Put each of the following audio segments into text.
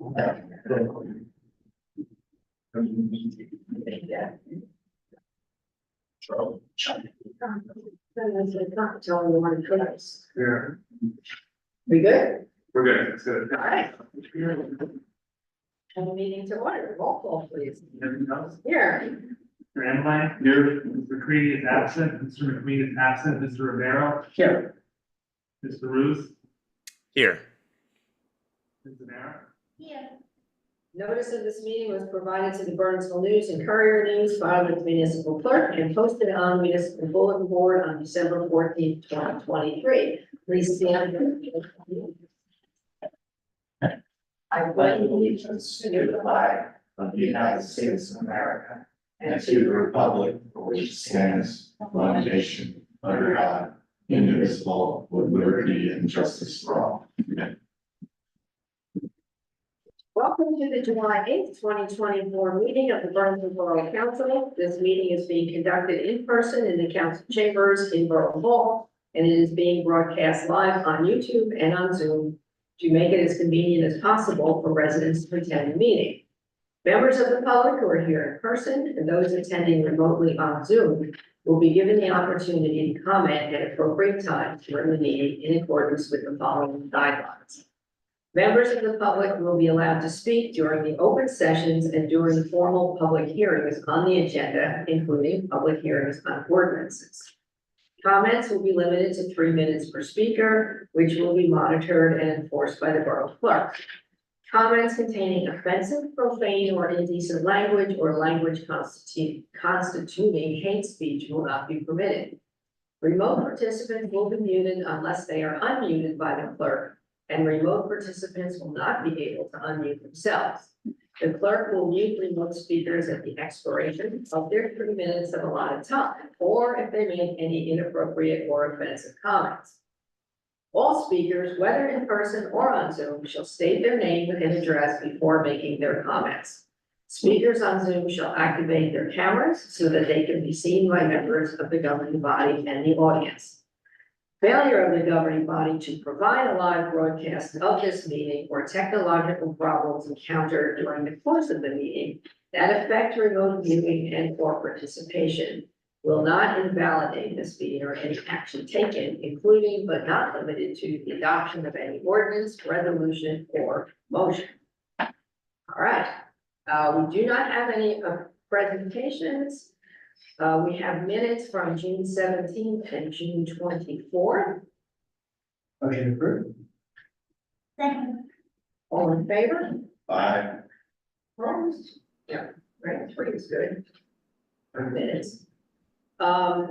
We good? We're good, it's good. All right. Have a meeting to order. Roll call, please. Everything else? Here. Mr. Amline, here, Mr. Creedy is absent, Mr. McQueen is absent, Mr. Rivera, Here. Mr. Ruth, Here. Ms. Zanera. Yeah. Notice of this meeting was provided to the Bernardsville News and Courier News, filed with the municipal clerk and posted on municipal bulletin board on December 14th, 2023. Please stand. I pledge allegiance to the flag of the United States of America and to the republic for which it stands, one nation, under God, indivisible, with liberty and justice for all. Amen. Welcome to the July 8th, 2024 meeting of the Bernardsville Borough Council. This meeting is being conducted in person in the council chambers in Borough Hall, and it is being broadcast live on YouTube and on Zoom to make it as convenient as possible for residents to attend the meeting. Members of the public who are here in person and those attending remotely on Zoom will be given the opportunity to comment at appropriate times during the meeting in accordance with the following guidelines. Members of the public will be allowed to speak during the open sessions and during formal public hearings on the agenda, including public hearings on ordinances. Comments will be limited to 3 minutes per speaker, which will be monitored and enforced by the borough clerk. Comments containing offensive, profane, or indecent language or language constituting hate speech will not be permitted. Remote participants will be muted unless they are unmuted by the clerk, and remote participants will not be able to unmute themselves. The clerk will mute remote speakers at the expiration of their 3 minutes of allotted time, or if they make any inappropriate or offensive comments. All speakers, whether in person or on Zoom, shall state their name and address before making their comments. Speakers on Zoom shall activate their cameras so that they can be seen by members of the governing body and the audience. Failure of the governing body to provide a live broadcast of this meeting or technological problems encountered during the course of the meeting that affect remote viewing and or participation will not invalidate this meeting or any action taken, including but not limited to the adoption of any ordinance, resolution, or motion. All right, we do not have any presentations. We have minutes from June 17th and June 24th. Motion approved. Second. All in favor? Aye. Opposed? Yeah, right, 3 is good. Minutes.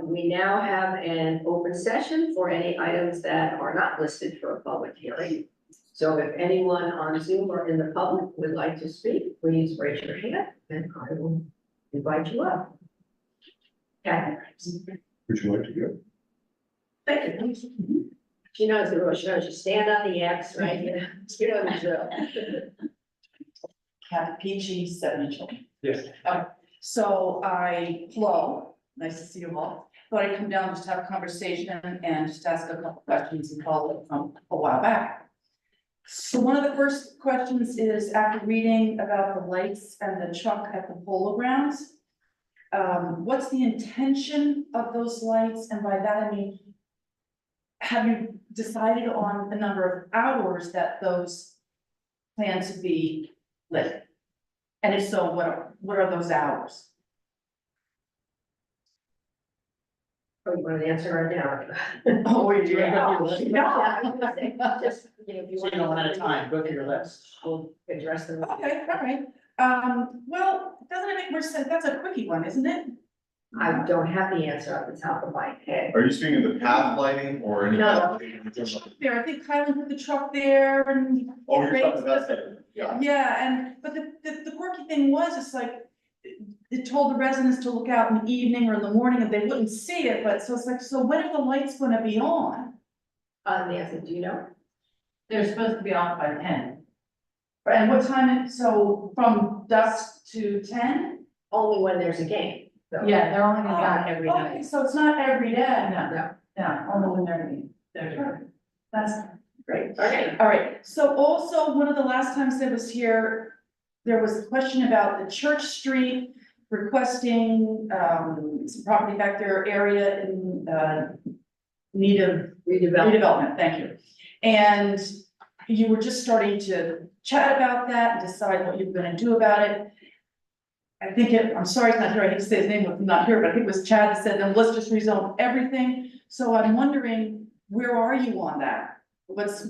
We now have an open session for any items that are not listed for a public hearing. So if anyone on Zoom or in the public would like to speak, please raise your hand and I will invite you up. Kathy. Would you like to go? Thank you. She knows the rule. She knows you stand on the X, right? You know the drill. Kathy Peachy, 70 children. Yes. So Flo, nice to see you all. Thought I'd come down just to have a conversation and just ask a couple questions and follow up from a while back. So one of the first questions is, after reading about the lights and the truck at the polo grounds, what's the intention of those lights? And by that, I mean, have you decided on the number of hours that those plan to be lit? And if so, what are those hours? Oh, you want to answer right now? Oh, Yeah, I was gonna say, just, you know, if you So want. you know, one at a time, go through your list. We'll address them. Okay, all right. Well, doesn't it make more sense? That's a quickie one, isn't it? I don't have the answer off the top of my head. Are you speaking of the path lighting or any? No. There, I think Kylan put the truck there and. Oh, you're talking about that, yeah. Yeah, but the quirky thing was, it's like, it told the residents to look out in the evening or in the morning and they wouldn't see it, but so it's like, so when are the lights gonna be on? Nancy, do you know? They're supposed to be off by 10. And what time, so from dusk to 10? Only when there's a game. So- Yeah, they're only gonna be on every Okay, night. so it's not every day. No, No. no, only when they're Sure. That's Great, okay. All right, so also, one of the last times I was here, there was a question about the Church Street requesting, some property back there area in, need of redevelopment, thank you. And you were just starting to chat about that and decide what you were gonna do about it. I think I'm sorry, it's not here, I hate to say his name, I'm not here, but I think it was Chad that said, then let's just rezone everything. So I'm wondering, where are you on that? What's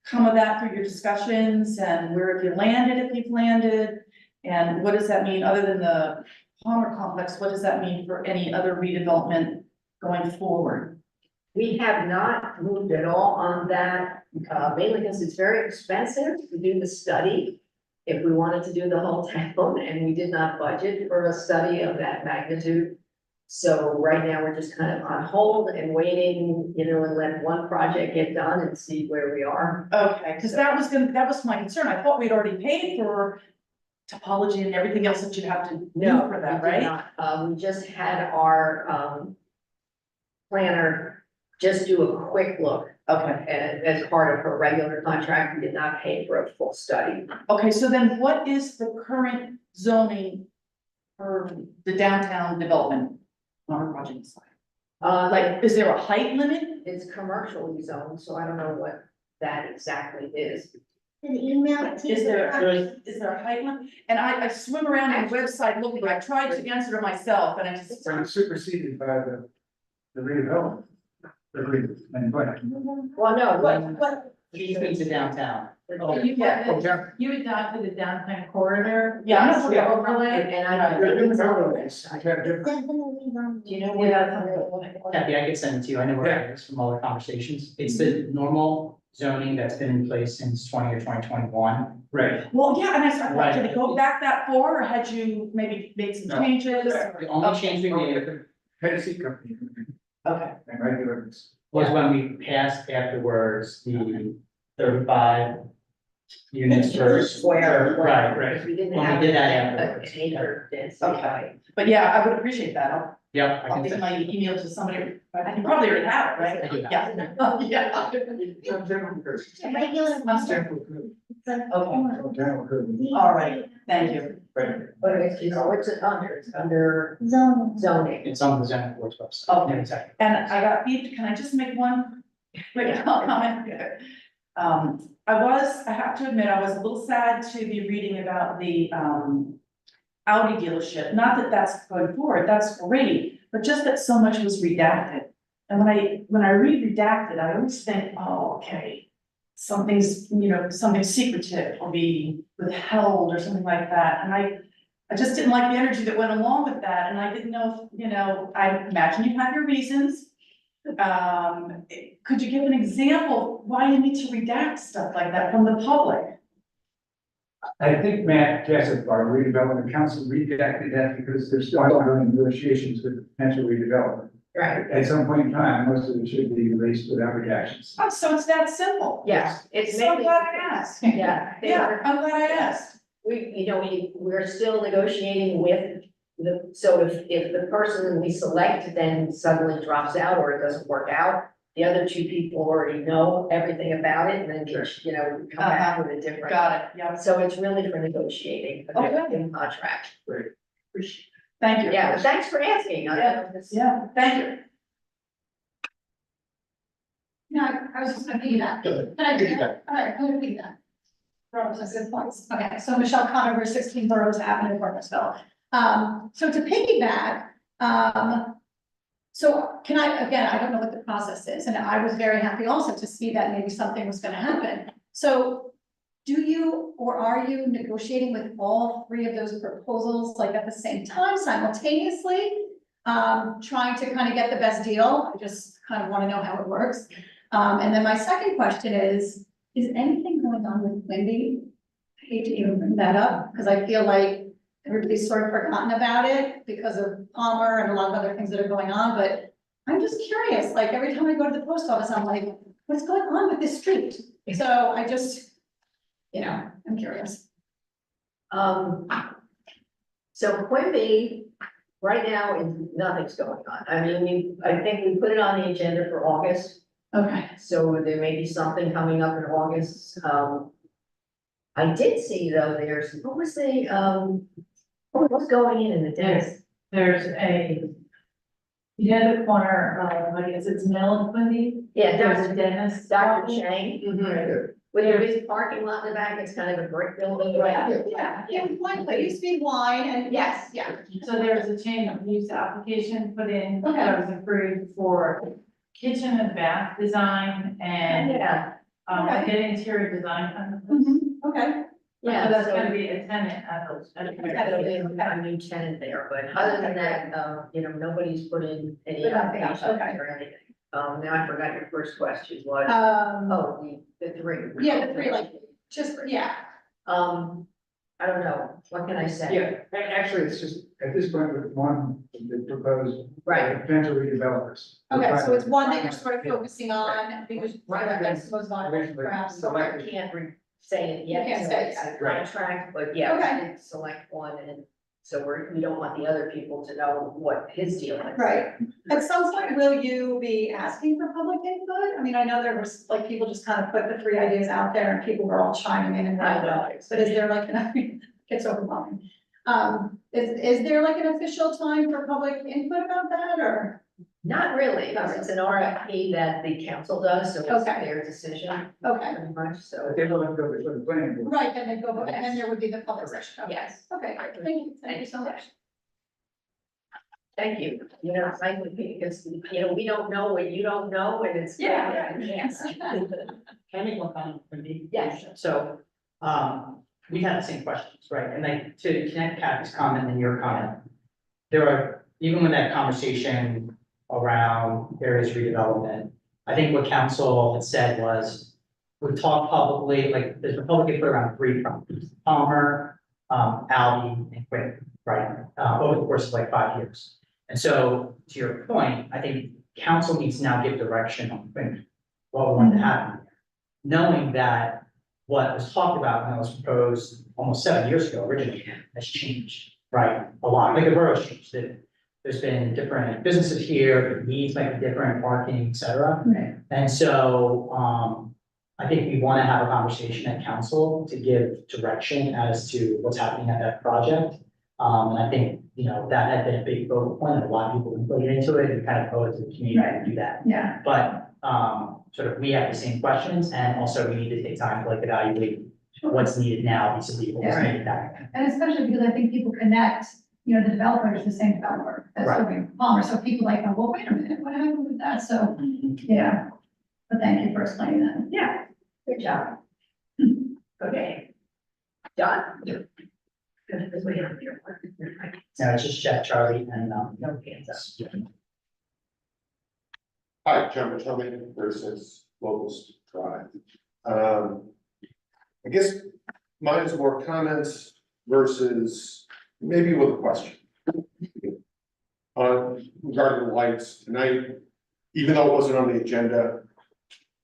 come of that through your discussions, and where have you landed, if you've landed? And what does that mean, other than the Palmer complex, what does that mean for any other redevelopment going forward? We have not moved at all on that, mainly because it's very expensive to do the study. If we wanted to do the whole town, and we did not budget for a study of that magnitude. So right now, we're just kind of on hold and waiting, and let one project get done and see where we are. Okay, because that was my concern, I thought we'd already paid for topology and everything else that you'd have to do No, for that, we did right? not. We just had our, planner just do a quick look. Okay, And as part of her regular contract, we did not pay for a full study. okay, so then what is the current zoning for the downtown development on our project side? Like, is there a height limit? It's commercially zoned, so I don't know what that exactly is. An email it to Is you. there a height limit? And I swim around on the website looking, I tried to answer it myself, and I just. It's superseded by the redevelopment. Well, no, what? East into downtown. You adopted the downtown corridor. Yeah, I'm not sure. The overlay. And I. Definitely wrong. Do you know where that's? Kathy, I could send it to you, I know where it is from all the conversations, it's the normal zoning that's been in place since 2021. Right. Well, yeah, and I started, did it go back that far, or had you maybe made some No. changes? The only change we made Tennessee company. Okay, And regulars. was when we passed afterwards the 35 units per. Square. Right. We didn't When we have. did that an afterwards. acre density. Okay. But yeah, I would appreciate that, Yep, I I'll can give send. my email to somebody, you probably already have it, right? I do. Yeah. Yeah. Regular. Okay. Okay. All right, thank you. But what's it under? It's under Zone. zoning. It's on the zoning board's website. Okay. Exactly. And I got beeped, can I just make one quick comment? I have to admit, I was a little sad to be reading about the, Audi dealership, not that that's going forward, that's great, but just that so much was redacted. And when I read redacted, I always think, oh, okay, something's, something secretive will be withheld or something like that, and I just didn't like the energy that went along with that, and I didn't know if, I imagine you have your reasons. Could you give an example why you need to redact stuff like that from the public? I think Matt Jessup, our redevelopment council, redacted that because there's still ongoing negotiations with potential redevelopment. Right. At some point in time, most of it should be released without redactions. Oh, so it's that simple? Yes, it's So mainly. glad I asked. Yeah. Yeah, I'm glad I asked. We're still negotiating with so if the person we select then suddenly drops out or it doesn't work out, the other two people already know everything about it and then, come back with a different. Got it, yeah. So it's really for negotiating a new contract. Thank you. Yeah, but thanks for asking. Yeah, thank you. No, I was just gonna do that. But I did that. All right, I'm gonna do that. Boroughs are good points. Okay, so Michelle Conover, 16 Boroughs Avenue, Bernardsville. So to piggyback, so can I, again, I don't know what the process is, and I was very happy also to see that maybe something was gonna happen. So do you, or are you negotiating with all three of those proposals, like at the same time simultaneously? Trying to kind of get the best deal? I just kind of want to know how it works. And then my second question is anything going on with Wendy? I hate to even bring that up, because I feel like everybody's sort of forgotten about it because of Palmer and a lot of other things that are going on, but I'm just curious, like every time I go to the post office, I'm like, what's going on with this street? So I just, I'm curious. So Quimby, right now, nothing's going on. I mean, I think we put it on the agenda for August. Okay, So there may be something coming up in August. I did see though, what was what was going in the dentist? There's you know, the corner of, I guess it's Mill and Quincy. Yeah, There's a dentist. Dr. office. Chang, Mm-hmm. with a big parking lot in the back, it's kind of a brick building, right? yeah, wine, it used to be wine and. Yes. Yeah. So there was a change of use application put in Okay. that was approved for kitchen and bath design and Yeah, Okay. get interior design. Okay, So yeah, that's so gonna be a tenant at those. that'll be a new tenant there, but other than that, nobody's put in any Good enough, applications okay. or anything. Now I forgot your first question was, the three. yeah, the three, like, just, yeah, I don't know, what can I say? Yeah, actually, it's just, at this point, with one, the proposed. Right. Potential redevelopers. okay, so it's one that you're sort of focusing on, because Right. that's most viable, perhaps. So I can't say it yet, You can't so say it it's a yet. Right. contract, but yeah, Okay. we did select one, and so we don't want the other people to know what his deal is. Right. At some point, will you be asking for public input? I mean, I know there was, like, people just kind of put the three ideas out there and people were all chiming in and I know. out, but is there like, it's overwhelming. Is there like an official time for public input about that, or? Not really, because it's an RFP that the council does, so it's Okay. their decision, Okay, pretty much, so. But they will have to go before the planning board. right, then they go, and then there would be the public session. Okay. Yes. Okay, thank you so much. Thank you. It's nice with me because, we don't know what you don't know, and it's. Yeah. Yes. Can I make one comment from me? Yes. So, we had the same questions, right? And like, to connect Kathy's comment and your comment, there are, even with that conversation around various redevelopment, I think what council had said was, we talked publicly, like, there's Republic input around 3 properties, Palmer, Albee, and Quinn, right? Over the course of like 5 years. And so, to your point, I think council needs to now give direction on Quinn, what we want to happen, knowing that what was talked about when it was proposed almost 7 years ago originally has changed, right? A lot, like the borough's changed, there's been different businesses here, the needs might be different, parking, et cetera. Right. And so, I think we want to have a conversation at council to give direction as to what's happening at that project. And I think, that had been a big focal point, and a lot of people put into it, and kind of owe it to the community to do that. Yeah, But, sort of, we have the same questions, and also we need to take time to like evaluate what's needed now, vis-a-vis what's Yeah. needed back. and especially because I think people connect, the developer is the same developer that's Right. doing Palmer, so people like, oh, well, wait a minute, what happened with that? So, yeah. But thank you for explaining that. Yeah, good job. Okay. John? Because we have your. No, it's just Jeff, Charlie, and, No hands up. Hi, John Matomey versus Locust Drive. I guess mine is more comments versus maybe with a question. Regarding the lights tonight, even though it wasn't on the agenda,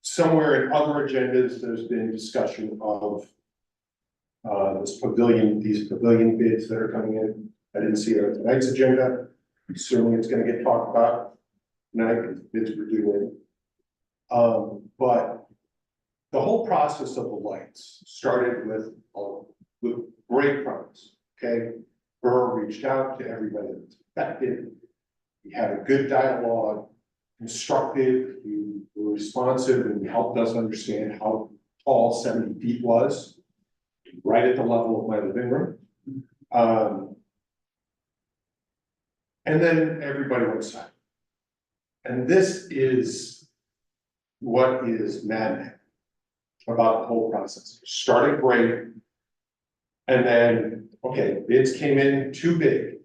somewhere in other agendas, there's been discussion of these pavilion bids that are coming in. I didn't see it on tonight's agenda. Certainly it's gonna get talked about tonight, because bids were due in. But the whole process of the lights started with great promise, okay? Borough reached out to everybody that's affected. We had a good dialogue, constructive, you were responsive, and helped us understand how tall 70 feet was, right at the level of my living room. And then everybody went silent. And this is what is maddening about the whole process. Started great. And then, okay, bids came in too big.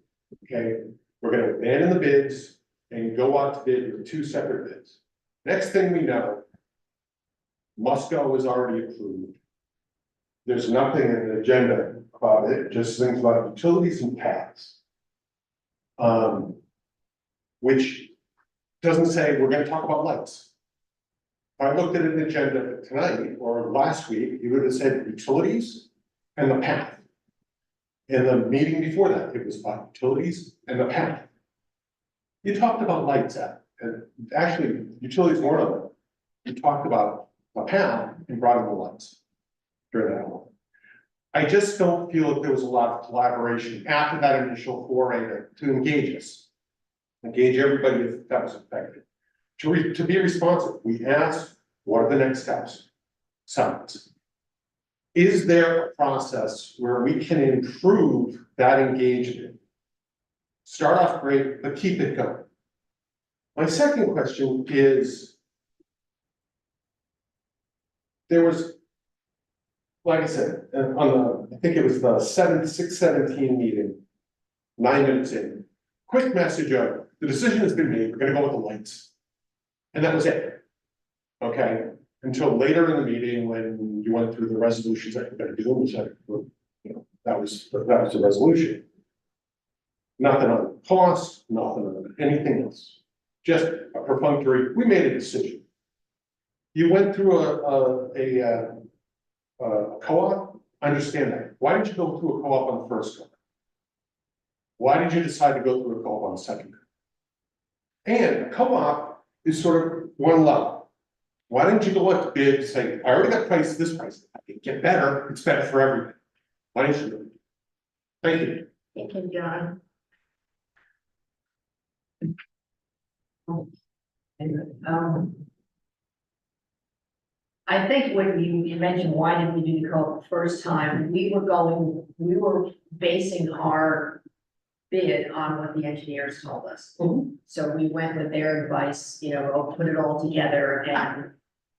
Okay, we're gonna abandon the bids and go out to bid with 2 separate bids. Next thing we know, Musco is already approved. There's nothing in the agenda about it, just things about utilities and paths. Which doesn't say we're gonna talk about lights. If I looked at an agenda tonight or last week, you would have said utilities and the path. In the meeting before that, it was about utilities and the path. You talked about lights and actually, utilities weren't on it. we talked about a panel and brought in the lights during that one. I just don't feel like there was a lot of collaboration after that initial foray to engage us. Engage everybody if that was effective. To be responsive, we asked, what are the next steps? Silence. Is there a process where we can improve that engagement? Start off great, but keep it going. My second question is, there was, like I said, on the, I think it was the 6/17 meeting, 9 minutes in, quick message of, the decision has been made, we're gonna go with the lights. And that was it. Okay, until later in the meeting, when you went through the resolutions that you're gonna do, which I, you know, that was the resolution. Nothing on cost, nothing on anything else, just a perfunctory, we made a decision. You went through a co-op, I understand that. Why did you go through a co-op on the first go? Why did you decide to go through a co-op on the second go? And a co-op is sort of one level. Why didn't you go up to bid and say, I already got priced this price, I can get better, it's better for everybody. Why didn't you do it? Thank you. Thank you, John. I think when you mentioned, why did we do the co-op the first time, we were basing our bid on what the engineers told us. So we went with their advice, you know, we'll put it all together, and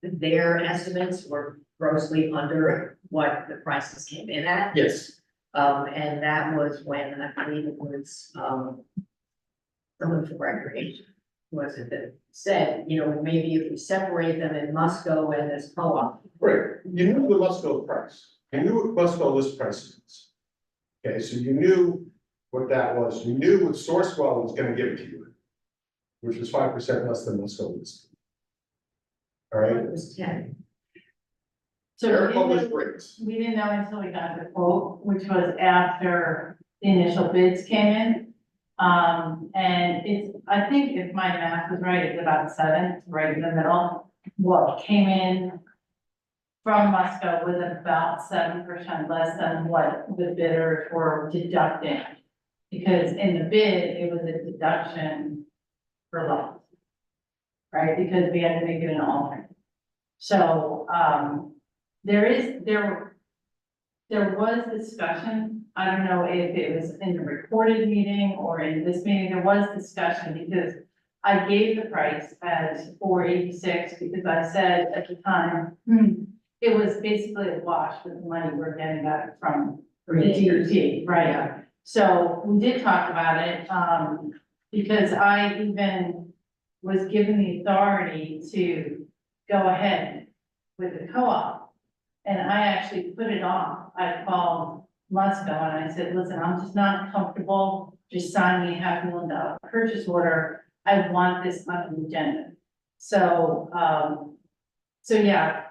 their estimates were grossly under what the prices came in at. Yes. And that was when I believe it was, someone from recreation, was it that said, you know, maybe if we separate them in Musco and this co-op. Right, you knew the Musco price, you knew what Musco list price is. Okay, so you knew what that was, you knew what Sourcewell was gonna give to you, which was 5% less than Musco list. All right, It was 10. So their we published didn't know- rates, we didn't know until we got the quote, which was after the initial bids came in. And it's, I think if my math was right, it's about 7, right in the middle. What came in from Musco was about 7% less than what the bidders were deducting. Because in the bid, it was a deduction for loss. Right, because we had to make it an alternate. So, there was discussion. I don't know if it was in the recorded meeting or in this meeting, there was discussion because I gave the price as $486 because I said at the time, it was basically a wash with the money we're getting back from the DOT, right? So we did talk about it, because I even was given the authority to go ahead with the co-op. And I actually put it off. I called Musco and I said, listen, I'm just not comfortable just signing a $500,000 purchase order. I want this on the agenda. So, yeah.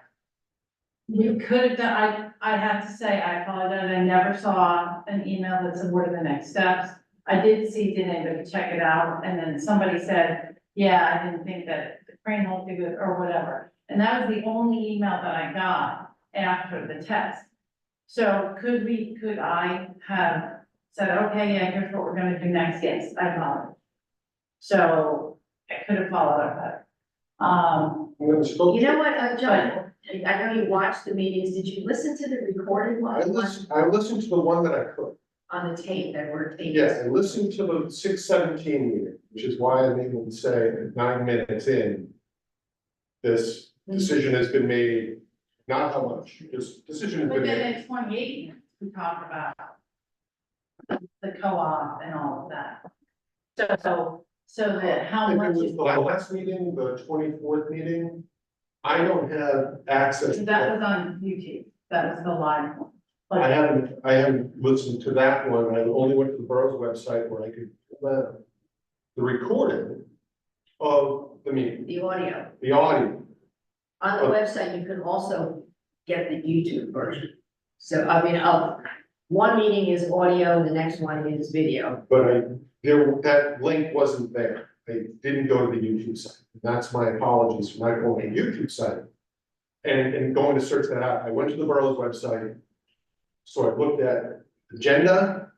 We could have done, I have to say, I apologize, I never saw an email that said what are the next steps. I did see, did anybody check it out? And then somebody said, yeah, I didn't think that the crane won't do it or whatever. And that was the only email that I got after the test. So could I have said, okay, yeah, here's what we're gonna do next? Yes, I apologize. So I could have followed up better. You know what, John, I know you watched the meetings, did you listen to the recorded one? I listened to the one that I could. On the tape, that were taped? Yes, I listened to the 6/17 meeting, which is why I'm able to say at 9 minutes in, this decision has been made, not how much, this decision has But been then made. in 28, we talked about the co-op and all of that. So that how If much it was is, the last meeting, the 24th meeting, I don't have access. to that was on YouTube, that was the live one. I haven't listened to that one, I only went to the borough's website where I could, the recording of the meeting, The audio. the audio. On the website, you can also get the YouTube version. So, I mean, one meeting is audio, the next one is video. But that link wasn't there. I didn't go to the YouTube site. That's my apologies for not going to the YouTube site. And going to search that out. I went to the borough's website. So I looked at agenda,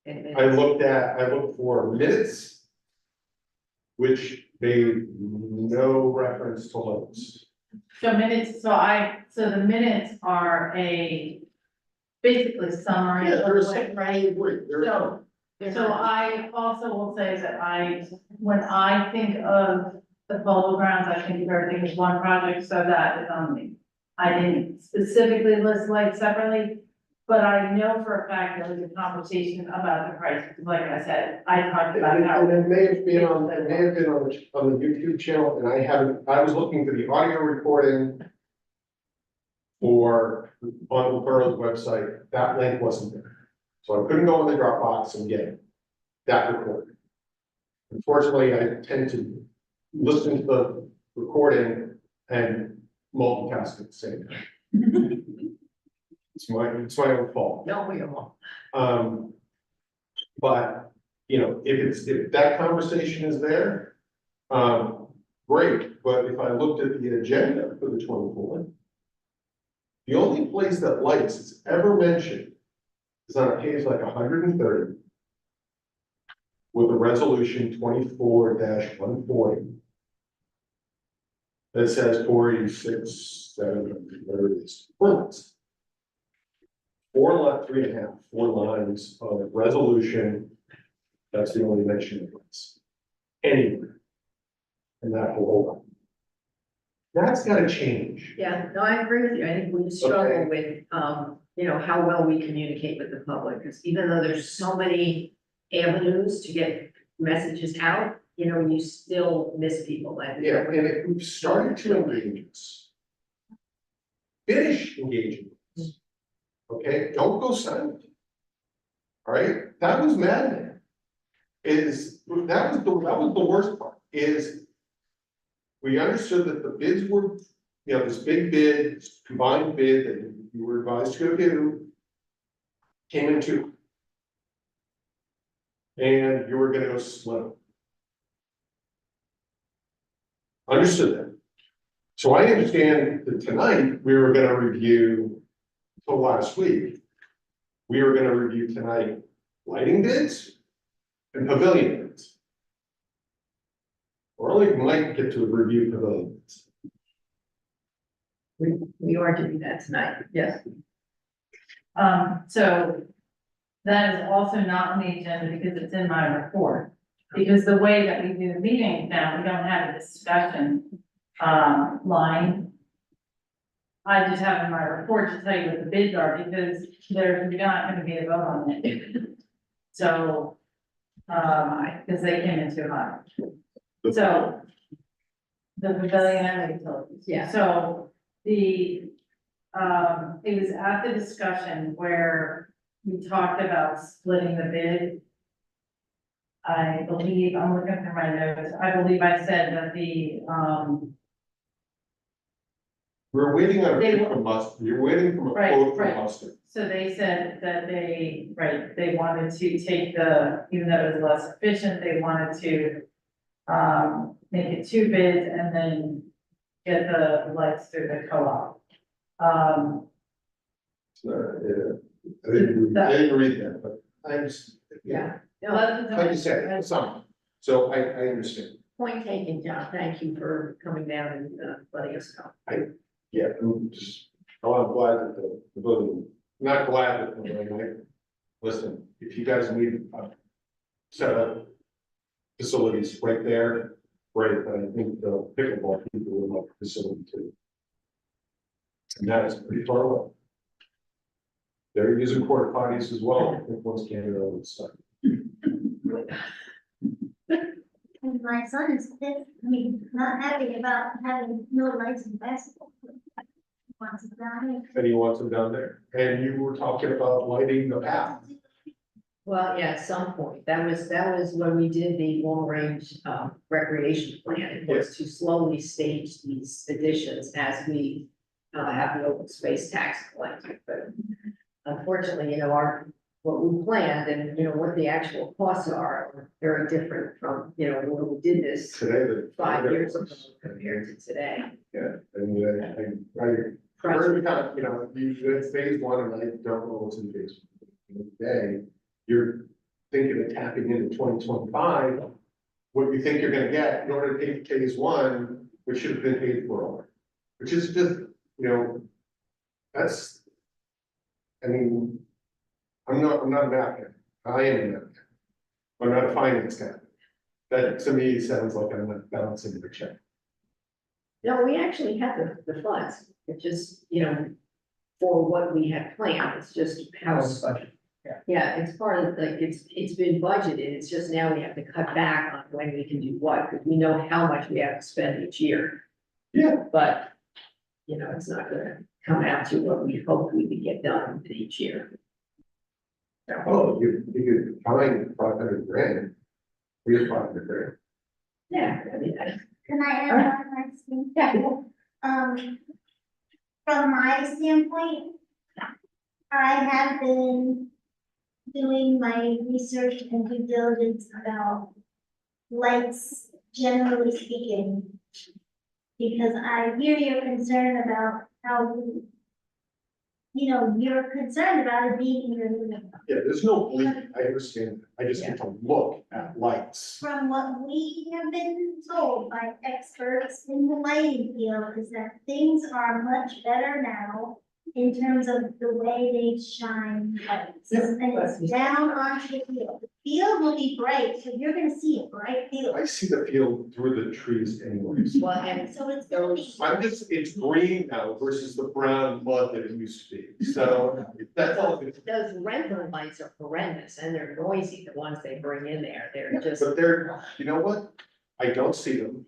And I looked for minutes, which made no reference to loads. So minutes, so the minutes are basically summary. Yeah, of there's what- some, I agree, there's some. So I also will say that when I think of the polo grounds, I think of everything as one project, so that is on me. I didn't specifically list lights separately, but I know for a fact there was a conversation about the price, because like I said, I talked about how. And it may have been on the YouTube channel, and I was looking for the audio recording on the borough's website, that link wasn't there. So I couldn't go in the Dropbox and get that recording. Unfortunately, I tend to listen to the recording and multitask at the same time. It's my own fault. No, we are. But, if that conversation is there, great, but if I looked at the agenda for the 24th, the only place that lights is ever mentioned is on a page like 130 with a resolution 24-140 that says 486, 700, whatever it is, for lights. 4 lines of resolution. That's the only mention of lights anywhere in that whole line. That's gotta change. Yeah, no, I agree with you. I think we struggle with, how well we communicate with the public, because even though there's so many avenues to get messages out, you still miss people. And Yeah, and if we've started to engage us, finish engaging us. Okay, don't go silent. All right, that was maddening. That was the worst part, is we understood that the bids were, this big bid, this combined bid that you were advised to go do came into. And you were gonna go slow. Understood that. So I understand that tonight, we were gonna review, till last week, we were gonna review tonight lighting bids and pavilion bids. Or only might get to review pavilion bids. we are doing that tonight, yes. So that is also not on the agenda because it's in my report. Because the way that we do the meetings now, we don't have a discussion, line. I just have in my report to tell you what the bids are, because there's not gonna be a vote on it. So, because they came in too high. So. The pavilion and the utilities. Yeah. So it was at the discussion where we talked about splitting the bid. I believe, I'm looking through my notes, I believe I said that We're waiting on a They quote from Mustard, you're waiting from a Right, quote right. from Mustard. so they said that they wanted to take even though it was less efficient, they wanted to make it 2 bids and then get the lights through the co-op. I didn't read that, but I just, Yeah. like you said, it's something, so I understand. Point taken, John. Thank you for coming down and letting us know. Yeah, I'm glad that the building, not glad that listen, if you guys need set up facilities right there, great, but I think the pickleball people would like a facility too. And that is pretty far away. They're using porta potties as well, I think once Canada and stuff. And my son is, not happy about having no lights in basketball. Wants it down here. And he wants them down there, and you were talking about lighting the path. Well, yeah, at some point, that was when we did the long range recreation plan, it was to slowly stage these additions as we have the open space tax collected, but unfortunately, what we planned and, what the actual costs are very different from, when we did this Today, the. 5 years ago compared to today. Yeah, and we're kind of, it's phase one, and I don't know what's in phase one. Today, you're thinking of tapping into 2025. What you think you're gonna get in order to pay phase one, which should have been paid for, which is just, that's. I mean, I'm not a math guy, I am a math guy, I'm not a finance guy. That to me sounds like I'm not balancing the check. No, we actually have the funds, it's just, for what we had planned, it's just how. Budget. Yeah, it's part of, like, it's been budgeted, it's just now we have to cut back on when we can do what, because we know how much we have to spend each year. Yeah. But, it's not gonna come out to what we hope we would get done each year. Oh, you could find 500 grand. Here's 500 grand. Yeah, I mean, Can I add one last thing? Um, from my standpoint, I have been doing my research and due diligence about lights, generally speaking. Because I hear your concern about how, you're concerned about it being in your living room. Yeah, there's no bleed, I understand, I just get to look at lights. From what we have been told by experts in the lighting field is that things are much better now in terms of the way they shine lights. Yeah. And it's down onto the field. The field will be bright, so you're gonna see a bright field. I see the field through the trees anyways. well, and So it's gonna be. It's green now versus the brown mud that it used to be, so that's all. those rental lights are horrendous and they're noisy, the ones they bring in there, they're just. But they're, you know what? I don't see them.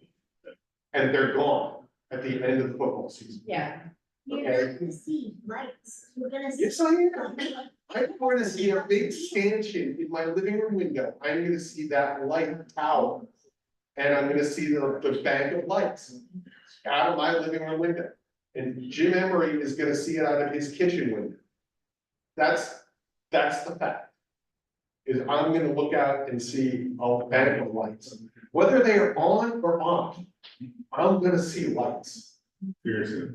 And they're gone at the end of the football season. Yeah, You're Okay. not gonna see lights. You're gonna see. Yes, I am. I'm going to see a big stanchion in my living room window. I'm gonna see that light tower. And I'm gonna see the bank of lights out of my living room window. And Jim Emery is gonna see it out of his kitchen window. That's the fact. Is I'm gonna look out and see a bank of lights, whether they are on or off. I'm gonna see lights. Seriously,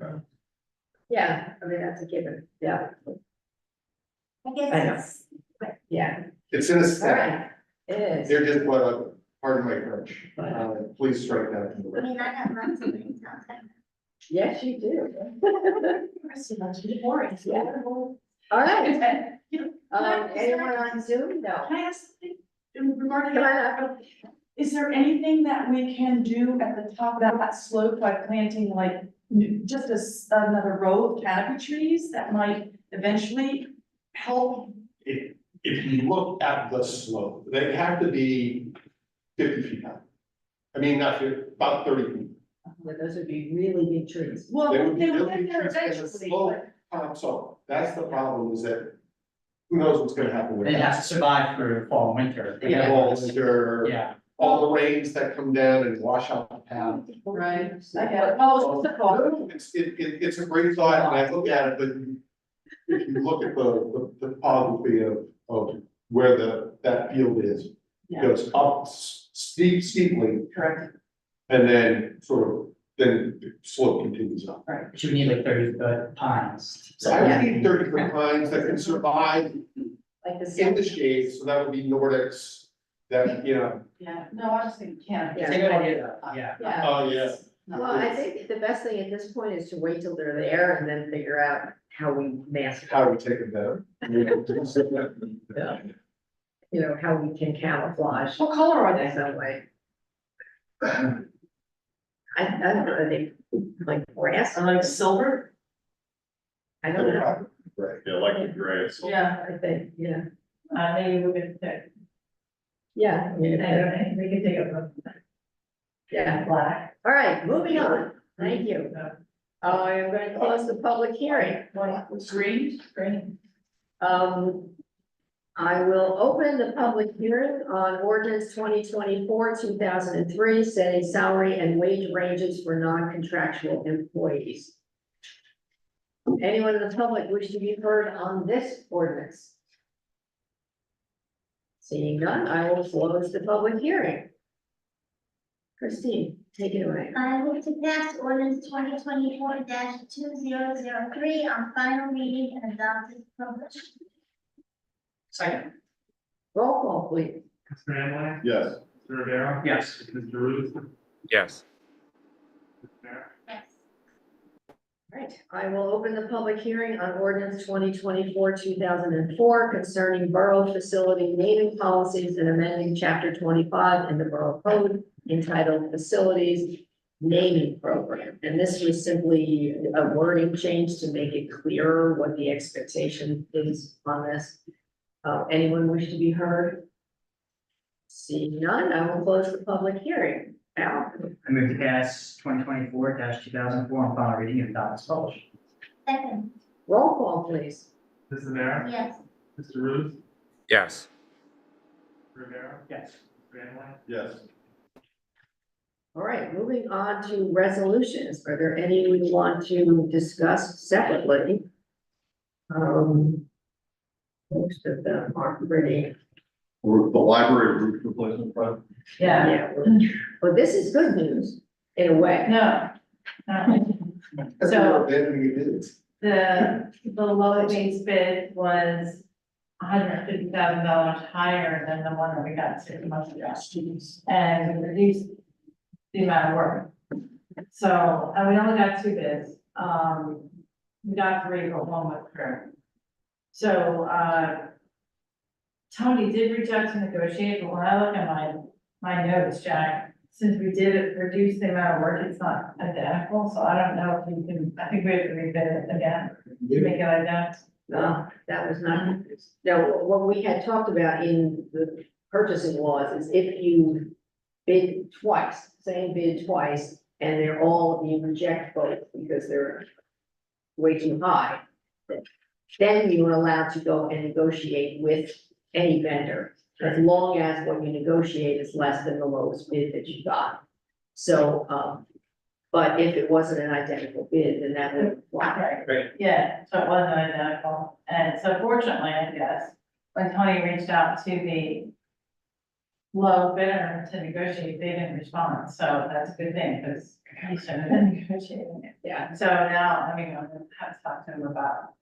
yeah, I mean, that's a given, yeah, I I know. guess yeah, it's in a all stack. right, it is. They're just what, pardon my French, please strike that. from the I record. mean, I got lots of things outside. Yes, you do. Boring. Yeah. All right, anyone on Zoom? No. Can I ask something regarding Come on that? up. Is there anything that we can do at the top of that slope by planting like just another row of canopy trees that might eventually help? If you look at the slope, they have to be 50 feet high. I mean, not 50, about 30 feet. Yeah, those would be really big trees. Well, They would be they will really get there trees and the eventually, slope but pops up. That's the problem, is that who knows what's gonna happen with It has to that. survive through fall and winter. Yeah. Fall, winter, Yeah, all the rains that come down and wash out the path. right, I get it. Well, it's difficult. No, it's a great thought, and I look at it, but if you look at the topography of where that field is, it Yeah. goes up steeply, Correct, and then then the slope continues up. right. but you need like 30-foot pines. So I would need 30 foot pines that can survive Like the. in the shade, so that would be Nordics, that, Yeah, no, I just think canopy. Yeah. It's a good idea, though, yeah. Yeah. Oh, yeah. Well, I think the best thing at this point is to wait till they're there and then figure out how we mask. How do we take it down? Yeah. How we can camouflage What color are in they? some way. I don't know, are they like grass? Are they silver? I don't know, Right, yeah, like the grass. Yeah. I think, yeah, Maybe we could pick, yeah, I mean, I don't know, we could take a yeah, black. all right, moving on, thank you. I'm going to close the public hearing. Green? Green. I will open the public hearing on ordinance 2024-2003, setting salary and wage ranges for non-contractual employees. Anyone in the public wish to be heard on this ordinance? Seeing none, I will close the public hearing. Christine, take it away. I move to pass ordinance 2024-2003 on final reading and adopt as published. Second. Roll call, please. Mr. Amway, Yes. Mr. Rivera. Yes. Mr. Ruth. yes, Mr. Mayor. Yes. Right, I will open the public hearing on ordinance 2024-2004 concerning borough facility naming policies and amending chapter 25 in the Borough Code entitled Facilities Naming Program. And this was simply a wording change to make it clearer what the expectation is on this. Anyone wish to be heard? Seeing none, I will close the public hearing. Al? I move to pass 2024-2004 on final reading and adopt as published. Second. Roll call, please. Mrs. Mayor. Yes. Mr. Ruth. yes, Mr. Rivera. Yes. Mr. Amway. Yes. All right, moving on to resolutions. Are there any we want to discuss separately? Most of them are pretty, Or the library roof replacement project. Yeah, but this is good news in a way. no. So- Abandoning it is. The lowest bid was $150,000 higher than the one that we got 6 months ago. And we reduced the amount of work. So, and we only got 2 bids. We got 3, but 1 went through. So, Tony did reach out to negotiate, but when I look at my notes, Jack, since we did reduce the amount of work, it's not identical, so I don't know if you can, I think we have to rebid it again to make it identical. No, that was not, no, what we had talked about in the purchasing laws is if you bid twice, same bid twice, and they're all, you reject both because they're way too high, then you are allowed to go and negotiate with any vendor, as long as what you negotiate is less than the lowest bid that you got. So, but if it wasn't an identical bid, then that would apply. Right. Yeah, so it wasn't identical, and so fortunately, I guess, when Tony reached out to the low bidder to negotiate, they didn't respond, so that's a good thing, because he should have been negotiating it. Yeah, So now, I mean, I'm gonna have to talk to him about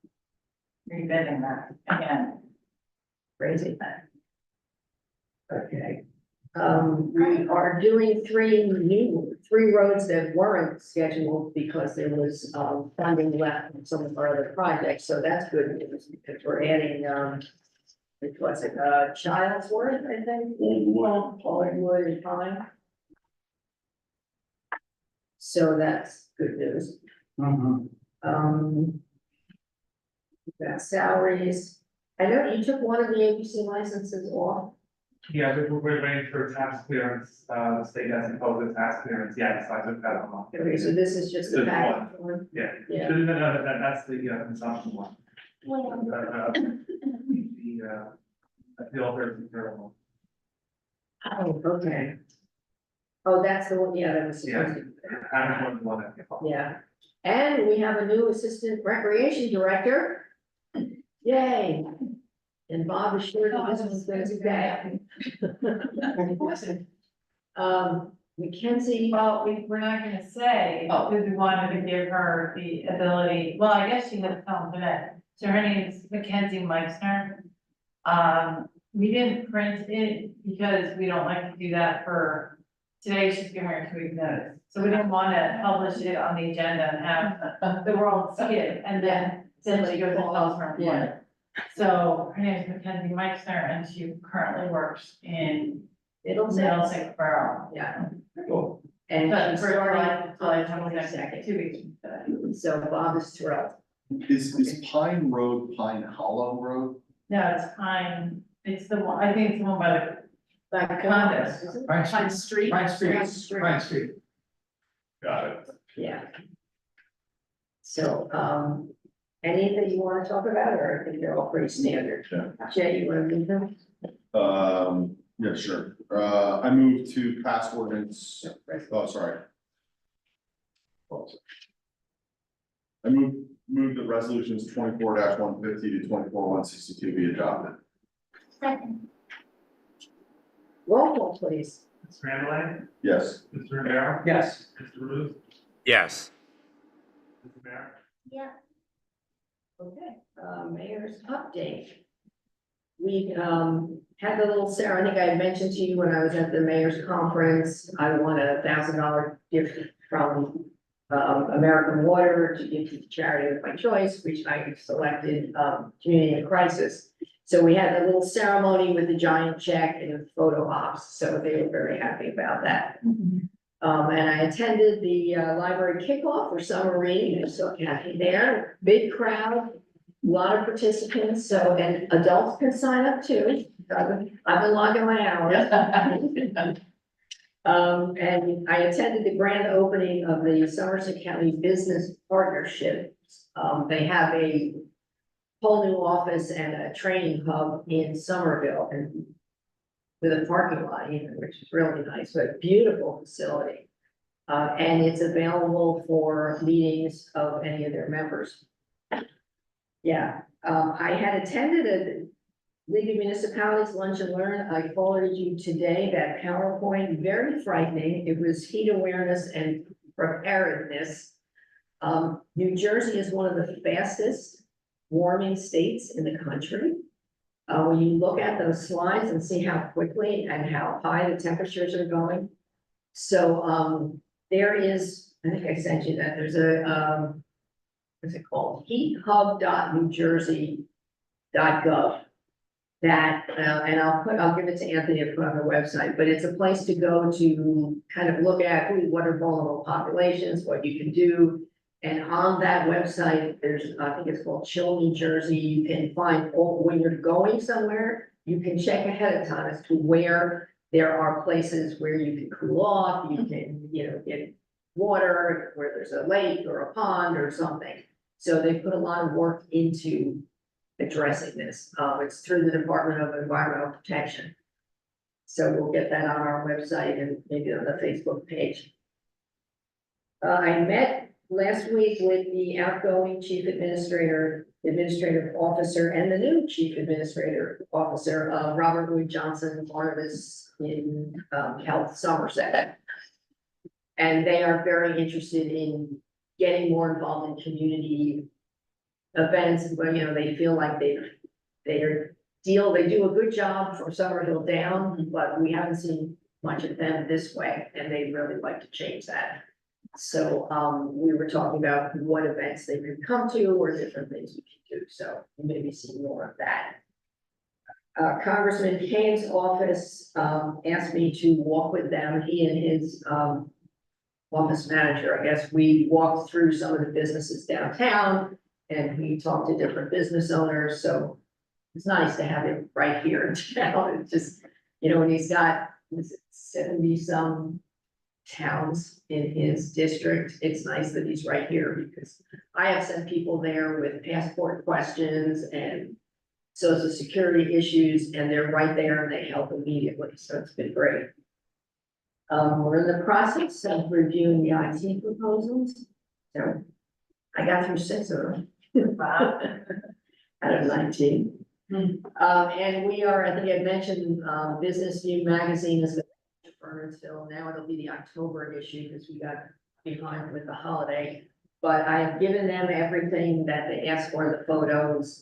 rebidding that again. crazy. Okay. We are doing 3 roads that weren't scheduled because there was, funding left in some of our other projects, so that's good news, because we're adding, which was it, Childsworth, I think? Hardwood and Pine. So that's good news. We've got salaries. I know you took one of the ABC licenses off. Yeah, we're waiting for tax clearance, the state has imposed a tax clearance, yeah, so I took that one off. Okay, so this is just the Just package one. Yeah, Yeah. that's the consumption one. Appeal very terrible. Oh, okay. Oh, that's the one, yeah, that was supposed to. I don't know what that. Yeah, and we have a new assistant recreation director. Yay. And Bob is sure that this one's gonna stay. Mackenzie, Well, we're not gonna say, because we wanted to give her the ability, well, I guess she has come today. So her name is Mackenzie Meister. We didn't print it because we don't like to do that for, today she's giving her 2 week notice. So we didn't wanna publish it on the agenda and have the world see it, and then she goes all elsewhere. Yeah. So her name is Mackenzie Meister, and she currently works in Middlesex, Middlesex Borough. yeah, Cool. and But she's for starting July on the 22nd. 2 weeks from today. So Bob is thrilled. Is Pine Road Pine Hollow Road? No, it's Pine, it's the one, I think it's the one by Like condos. isn't it? Pine Street. Pine Street, Pine Street. Got it. Yeah. So, anything you wanna talk about, or I think they're all pretty standard? Jay, you wanna read them? Yeah, sure. I move to pass ordinance, oh, sorry. I move the resolutions 24-150 to 24-162 be adopted. Second. Roll call, please. Mr. Ambeline, Yes. Mr. Rivera, Yes. Mr. Ruth, Yes. Mr. Mayor. Yeah, Okay, mayor's update. We, had the little Sarah, I think I had mentioned to you when I was at the mayor's conference, I won $1,000 gift from American Water to give to the charity of my choice, which I selected, Community in Crisis. So we had a little ceremony with the giant check and photo ops, so they were very happy about that. And I attended the library kickoff for summer reading, I saw Kathy there, big crowd, a lot of participants, so, and adults can sign up too. I've been logging my hours. And I attended the grand opening of the Somerset County Business Partnership. They have a whole new office and a training hub in Somerville and with a parking lot even, which is really nice, but beautiful facility. And it's available for meetings of any of their members. Yeah, I had attended a League of Municipalities Lunch and Learn. I forwarded you today that PowerPoint, very frightening. It was heat awareness and preparedness. New Jersey is one of the fastest warming states in the country. When you look at those slides and see how quickly and how high the temperatures are going. So, there is, I think I sent you that, there's a, what's it called? heathub.newjersey.gov. That, and I'll give it to Anthony to put on the website, but it's a place to go to kind of look at what are vulnerable populations, what you can do. And on that website, there's, I think it's called Chill New Jersey. You can find, when you're going somewhere, you can check ahead of time as to where there are places where you can cool off, you can, get water, where there's a lake or a pond or something. So they put a lot of work into addressing this. It's through the Department of Environmental Protection. So we'll get that on our website and maybe on the Facebook page. I met last week with the outgoing chief administrative officer and the new chief administrative officer, Robert Louis Johnson, Barnabas in Health Somerset. And they are very interested in getting more involved in community events, where, they feel like they do a good job from Somerville down, but we haven't seen much of them this way, and they'd really like to change that. So, we were talking about what events they could come to or different things we could do, so you maybe see more of that. Congressman Kane's office, asked me to walk with them, he and his, office manager, I guess, we walked through some of the businesses downtown and we talked to different business owners, so it's nice to have him right here in town. It's just, when he's got 70 some towns in his district, it's nice that he's right here because I have sent people there with passport questions and social security issues, and they're right there and they help immediately, so it's been great. We're in the process of reviewing the IT proposals, so I got through 6 of them. Wow. Out of 19. And we are, I think I mentioned, Business View magazine is Bernardsville. Now it'll be the October issue because we got behind with the holiday. But I have given them everything that they asked for, the photos,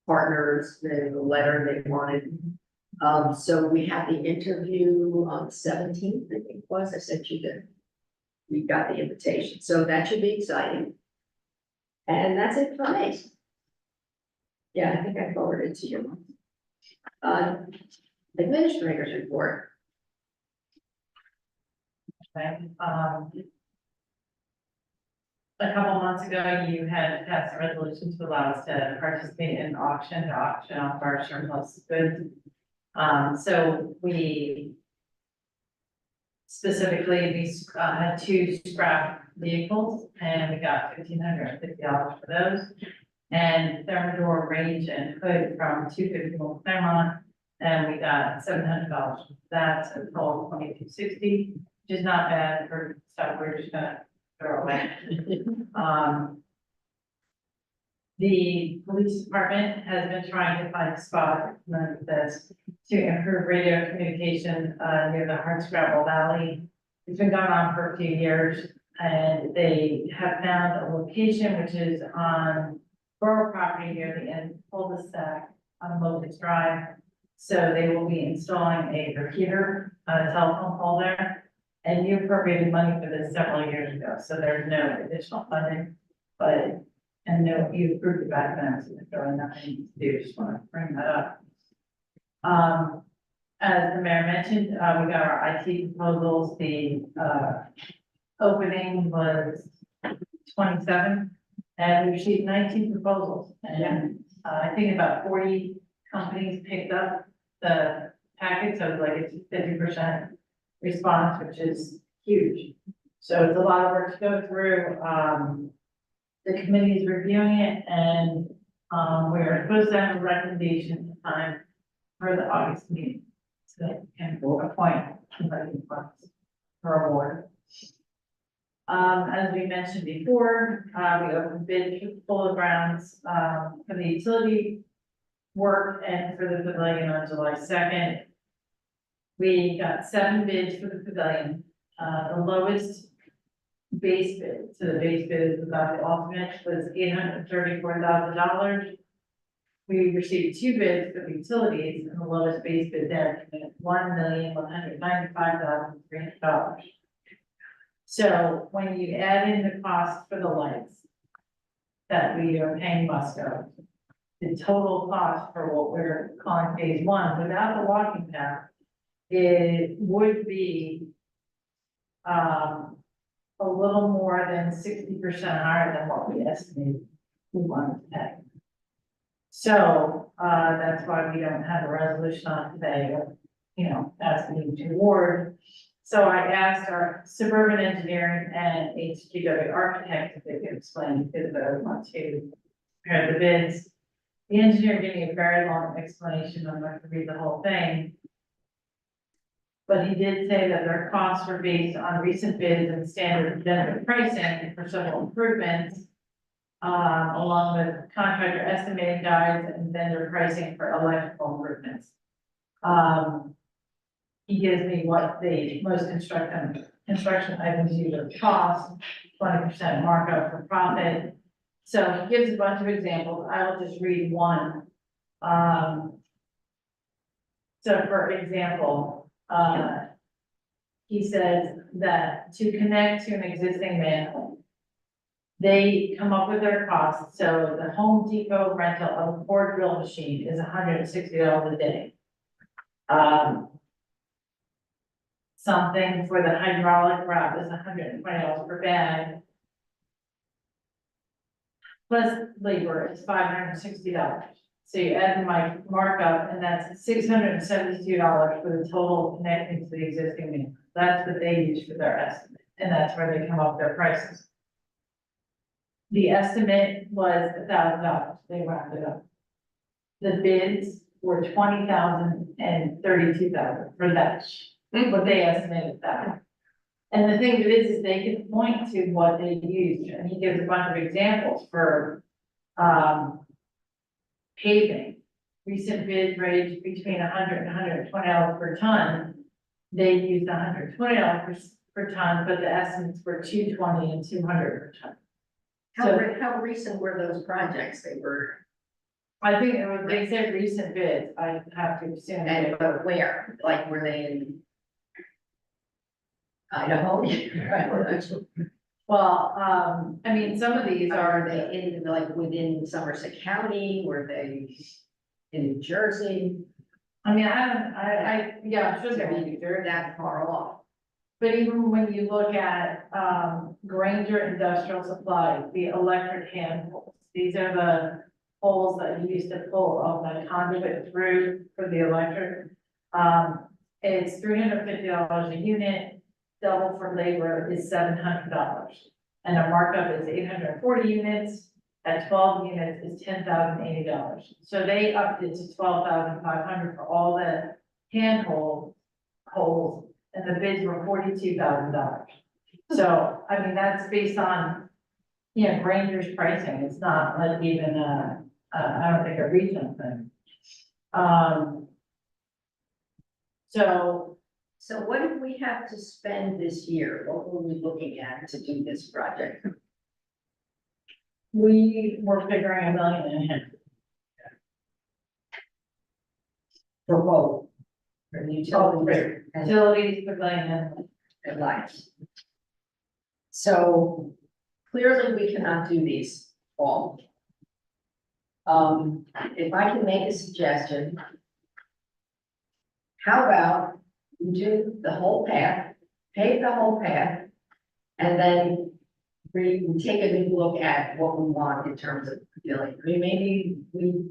partners, the letter they wanted. So we have the interview on the 17th, I think it was. I sent you we got the invitation. So that should be exciting. And that's it for me. Yeah, I think I forwarded it to you. Administrator's report. Okay, a couple months ago, you had passed a resolution to allow us to participate in auction off our surplus goods. So we specifically, we had 2 scrap vehicles and we got $1,550 for those. And Thermador range and hood from 251 Claremont, and we got $700 for that, so total $2,260, which is not bad for stuff we're just gonna throw away. The police department has been trying to find a spot, like this, to improve radio communication, near the Hardscrabble Valley. It's been going on for a few years, and they have found a location which is on borough property near the end cul-de-sac on Locust Drive. So they will be installing a repeater, telephone pole there. And you appropriated money for this several years ago, so there's no additional funding, but, and no, you approved it back then, so there's really nothing to do, just want to bring that up. As the mayor mentioned, we got our IT proposals, the, opening was 27, and we received 19 proposals, and, I think about 40 companies picked up the packet, so like it's 50% response, which is huge. So it's a lot of work to go through. The committee is reviewing it, and, we are supposed to have a recommendation time for the August meeting. So that we can appoint somebody for award. As we mentioned before, we opened bid for Polo Grounds, for the utility work and for the pavilion on July 2nd. We got 7 bids for the pavilion. The lowest base bid, so the base bid is about the alternate, was $834,000. We received 2 bids for the utilities, and the lowest base bid there came in at $1,195,300. So when you add in the cost for the lights that we are paying Musco, the total cost for what we're calling phase 1, without the walking path, it would be a little more than 60% higher than what we estimated we wanted to pay. So that's why we don't have a resolution on today, asking to award. So I asked our suburban engineering and HGW architect if they could explain, because I want to compare the bids. The engineer gave me a very long explanation. I'm not going to read the whole thing. But he did say that their costs were based on recent bids and standard vendor pricing for several improvements, along with contractor estimating guides and vendor pricing for electrical improvements. He gives me what the most construction items usually cost, 20% markup for profit. So he gives a bunch of examples. I will just read one. So for example, he says that to connect to an existing manhole, they come up with their costs. So the Home Depot rental of a core drill machine is $160 a day. Something for the hydraulic route is $120 per bag. Plus labor is $560. So you add my markup, and that's $672 for the total connecting to the existing main. That's what they use for their estimate, and that's where they come up with their prices. The estimate was $1,000. They rounded up. The bids were $20,000 and $32,000 for that. What they estimated that. And the thing of it is they can point to what they used, and he gives a bunch of examples for paving. Recent bids range between $100 and $120 per ton. They used $120 per ton, but the estimates were $220 and $200 per ton. How recent were those projects? They were, I think it was, they said recent bids, I have to assume. and but where? Like, were they in Idaho? Well, I mean, some of these Are are, they in, like, within Somerset County? Were they in New Jersey? I mean, yeah, I'm sure they're So they're that far off. But even when you look at, Granger Industrial Supply, the electric hand poles, these are the poles that you used to pull on the conduit through for the electric. It's $350 a unit, double for labor is $700. And a markup is 840 units, at 12 units is $10,080. So they upped it to $12,500 for all the hand poles, and the bids were $42,000. So, I mean, that's based on Yeah, Granger's pricing, it's not like even I don't think a regional thing. So So what did we have to spend this year? What were we looking at to do this project? we were figuring $1 million in it. For both? For the utilities and Utilities, $1 million. and lights? So clearly we cannot do these all. If I can make a suggestion. How about we do the whole path, pave the whole path, and then we take a new look at what we want in terms of filling. I mean, maybe we,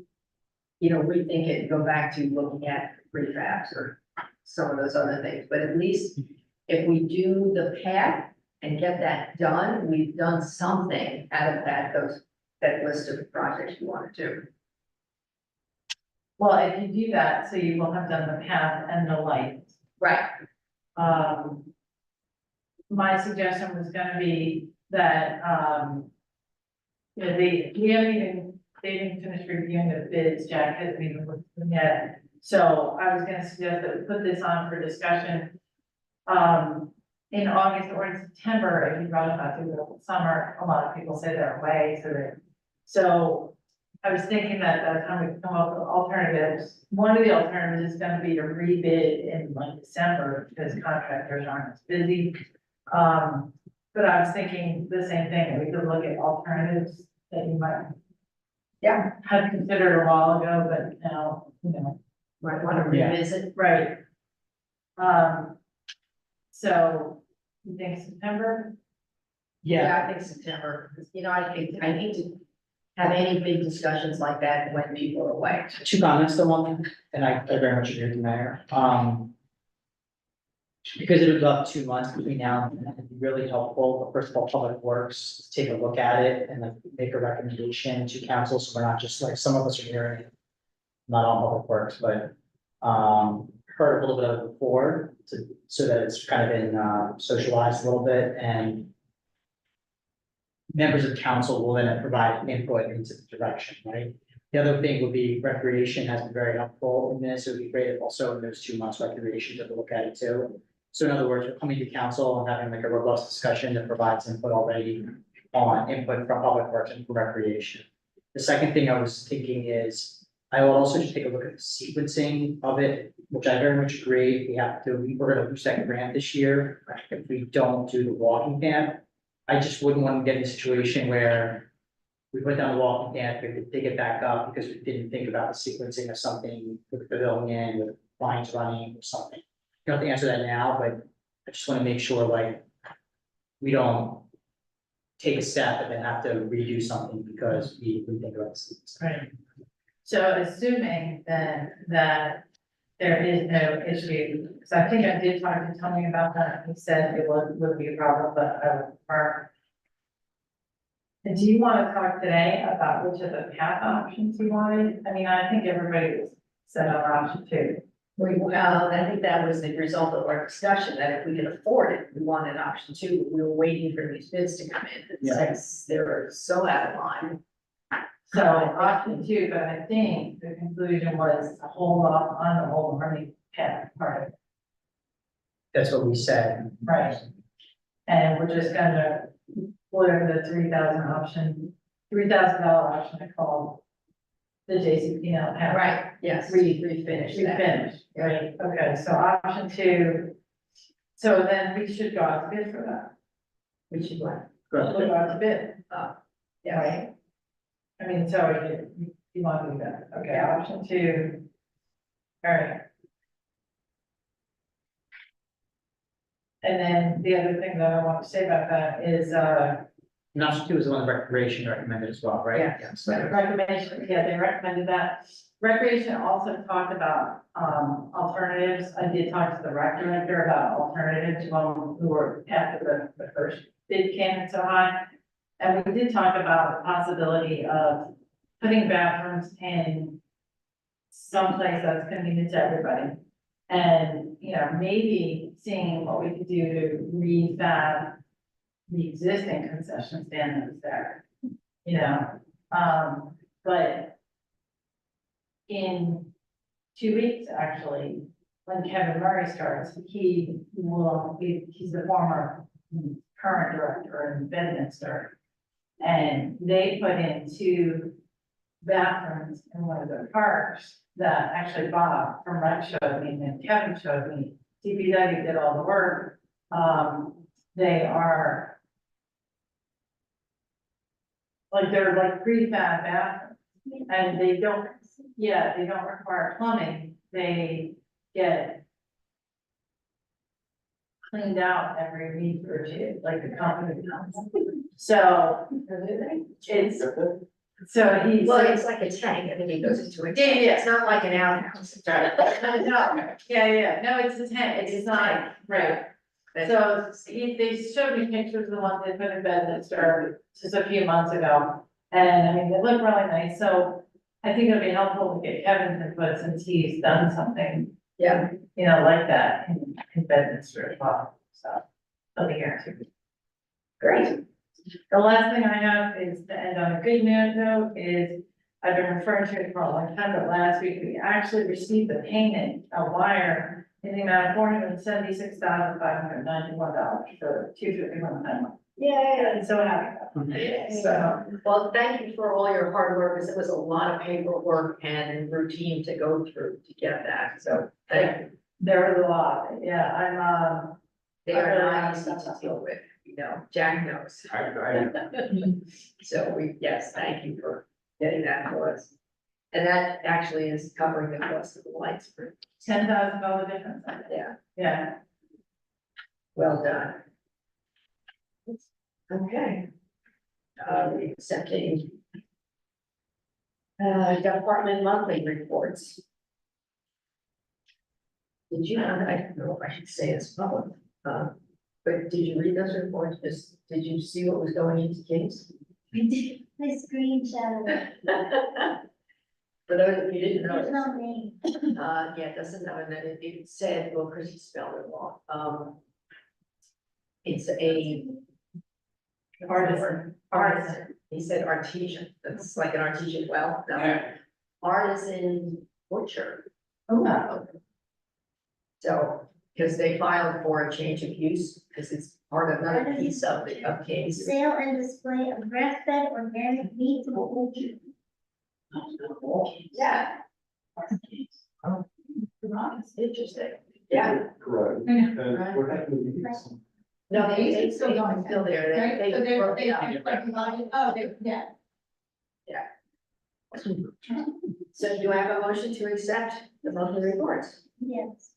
rethink it and go back to looking at prefabs or some of those other things, but at least if we do the path and get that done, we've done something out of that list of projects you want to do. Well, if you do that, so you will have done the path and the lights. Right. My suggestion was gonna be that, they didn't finish reviewing the bids, Jack hasn't even looked at them yet. So I was gonna suggest that we put this on for discussion, in August or in September, if you'd rather not do it over the summer, a lot of people say they're away, so I was thinking that by the time we come up with alternatives, one of the alternatives is gonna be to rebid in like December, because contractors aren't as busy. But I was thinking the same thing, that we could look at alternatives that you might. Yeah. Had considered a while ago, but now, Might want to Yeah. revisit. right. So you think September? Yeah, I think September, because, I hate to have any big discussions like that when people are away. Two comments to one, and I very much agree with the mayor. Because it was about 2 months between now and then, it'd be really helpful, first of all, Public Works, take a look at it and like make a recommendation to council, so we're not just like, some of us are hearing it. Not on Public Works, but, heard a little bit of it before, so that it's kind of been, socialized a little bit, and members of council will then provide input into the direction, right? The other thing would be recreation has been very helpful in this. It would be great if also in those 2 months recreation to look at it too. So in other words, we're coming to council and having like a robust discussion that provides input already on input from Public Works and from recreation. The second thing I was thinking is, I will also just take a look at the sequencing of it, which I very much agree. We're gonna lose that grant this year if we don't do the walking path. I just wouldn't want to get in a situation where we put down the walking path, we could dig it back up because we didn't think about the sequencing of something with the pavilion in, with lines running or something. You don't have to answer that now, but I just want to make sure like we don't take a step and then have to redo something because we think about this. Right. So assuming then that there is no issue, because I think I did talk to Tony about that, he said it would be a problem, but I would confirm. And do you want to talk today about which of the path options you wanted? I mean, I think everybody was set on option 2. I think that was the result of our discussion, that if we could afford it, we wanted option 2, but we were waiting for these bids to come in. Since they were so out of line. So option 2, but I think the conclusion was to hold off on the whole learning path part of it. That's what we said. Right. And we're just gonna order the $3,000 option I called the JCPL path. Right, yes, refinish that. Refinish, right, okay, so option 2. So then we should go out to bid for that. We should what? We'll go out to bid, Yes. right? I mean, so you want to do that, okay, option 2. All right. And then the other thing that I want to say about that is, And option 2 is the one recreation recommended as well, right? Yeah. Yes. recommendation, yeah, they recommended that. Recreation also talked about, alternatives. I did talk to the rec director about alternatives, who were after the first bid came in so high. And we did talk about the possibility of putting bathrooms in someplace that's convenient to everybody. And, maybe seeing what we could do to refab the existing concession stand that was there, you know, but in 2 weeks, actually, when Kevin Murray starts, he's the former current director in Bedminster. And they put in 2 bathrooms in one of the parks that actually Bob from Rec showed me and Kevin showed me. DPW did all the work. They are like, they're like prefab bathrooms and they don't require plumbing. They get cleaned out every week or 2, like the company does. So it's, so he's. Well, it's like a tank, and then he goes into a Yeah, yeah. It's not like an outhouse. No, yeah, no, it's a tent, it's not, right. So they showed me pictures of the ones they put in Bedminster just a few months ago. And I mean, they look really nice, so I think it'll be helpful to get Kevin's input since he's done something, Yeah, you know, like that in Bedminster as well, so. I'll be here too. great. The last thing I have is to end on a good note is, I've been referring to it for a long time, but last week we actually received a payment, a wire in the amount of $476,591 for 251 timeline. Yeah, I'm so happy. so, well, thank you for all your hard work, because it was a lot of paperwork and routine to go through to get that, so thank you. There was a lot, yeah, They are not easy to deal with, you know, Jack knows. So yes, thank you for getting that for us. And that actually is covering the cost of the lights, $10,000 difference, I think. yeah, Yeah. well done. Okay. Accepting department monthly reports. Did you, I don't know if I should say this public, but did you read those reports? Did you see what was going into Kings? I did, my screenshot of it. For those of you who didn't know. There's no name. Yeah, it doesn't know, and then it said, well, Chris spelled it wrong. It's a artisan. He said artesian, that's like an artesian well, no. Artisan butcher. Oh, So, because they filed for a change of use, because it's part of another piece of the case. Sale and display of grass-fed organic meat to the Yeah. Interesting, yeah. Correct. Yeah. And what happened to these? No, they It's still going. still there, Right, they so they're, broke it up. yeah. So do I have a motion to accept the monthly reports? Yes.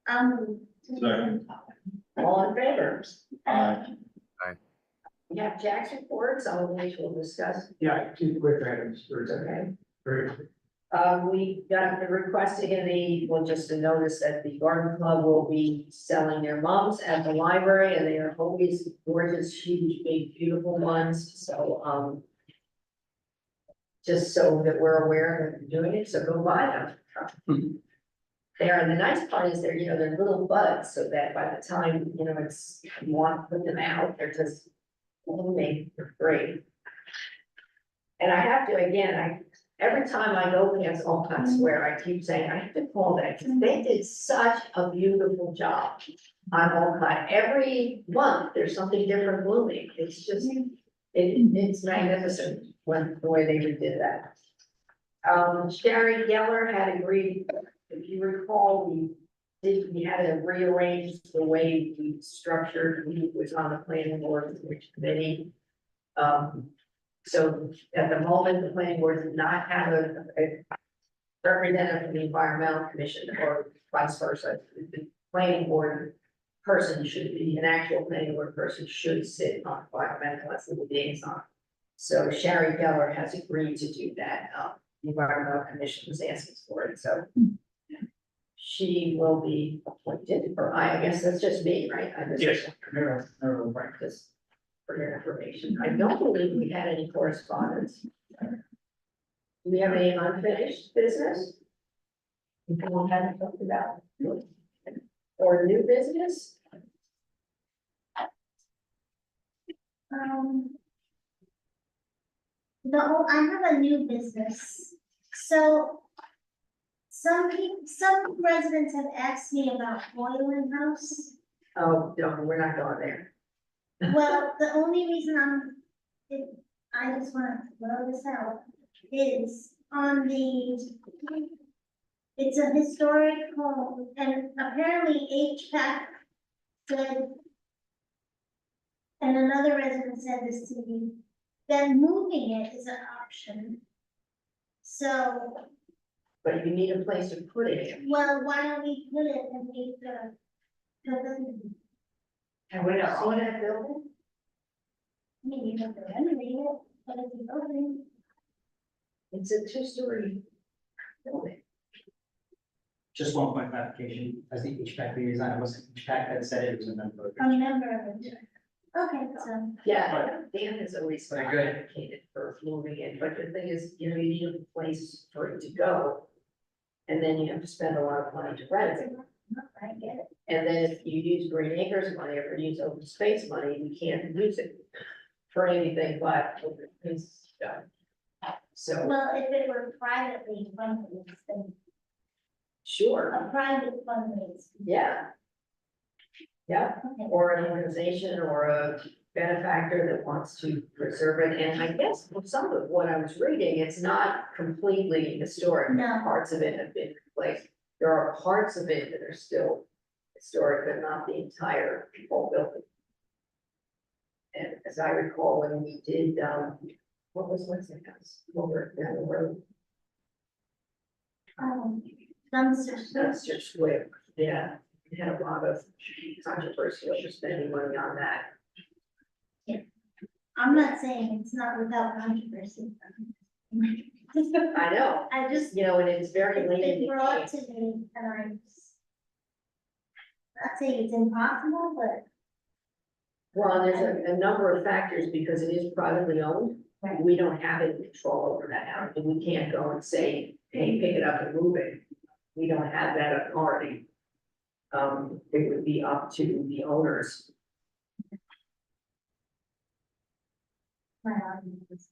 Second. All in favor? Aye. We have Jack's reports, all of which we'll discuss. Yeah, 2 quick items, for Okay. very quick. We got the requesting in the, well, just a notice that the garden club will be selling their mums at the library, and they are always gorgeous, huge, big, beautiful ones, so, just so that we're aware that they're doing it, so go buy them. There, and the nice part is they're, you know, they're little buds, so that by the time, you know, it's, you want to put them out, they're just blooming, they're great. And I have to, again, every time I go past Oak, I swear, I keep saying, I have to call that, because they did such a beautiful job on Oak. Every month, there's something different blooming, it's just, it's magnificent when, the way they redid that. Sherry Geller had agreed, if you recall, we had to rearrange the way we structured, we was on the planning board, which committee. So at the moment, the planning board did not have a representative from the environmental commission or vice versa. The planning board person should be, an actual planning board person should sit on environmental as the liaison. So Sherry Geller has agreed to do that. The environmental commission was asking for it, so she will be appointed, or I guess that's just me, right? I just- Yes. Right. Just for your information. I don't believe we had any correspondence. Do we have any unfinished business? Anyone haven't talked about? Or new business? I have a new business, so. Some residents have asked me about Boylan House. Oh, no, we're not going there. Well, the only reason I just wanna throw this out, is on it's a historic home, and apparently HVAC said, and another resident said this to me, then moving it is an option. So, But you need a place to put it. well, why don't we put it and make the pavilion? And we're not seeing that building? I mean, you have to renovate it, but it's a building. It's a two-story building. Just one point of clarification, as the HVAC redesign, it wasn't HVAC that said it was a member. A member of it. Okay, so, Yeah, Dan has always Very good. advocated for moving it, but the thing is, you know, you need a place for it to go. And then you have to spend a lot of money to rent it. I get it. And then if you use Green Acres money or use open space money, we can't use it for anything but open space stuff. So, Well, if it were privately funded, then sure, a private fundraiser. yeah. Yeah, Okay. or an organization or a benefactor that wants to preserve it, and I guess from some of what I was reading, it's not completely historic. No. Parts of it have been replaced, there are parts of it that are still historic, but not the entire whole building. And as I recall, when we did, what's the house, over down the road, Dumpster Square, yeah, we had a lot of controversy over spending money on that. I'm not saying it's not without controversy. I know, I just, you know, and it's very it's late in been the brought game. to me and I'm not saying it's impossible, but Well, there's a number of factors because it is privately owned. Right. We don't have any control over that house, and we can't go and say, hey, pick it up and move it. We don't have that authority. It would be up to the owners. my argument is.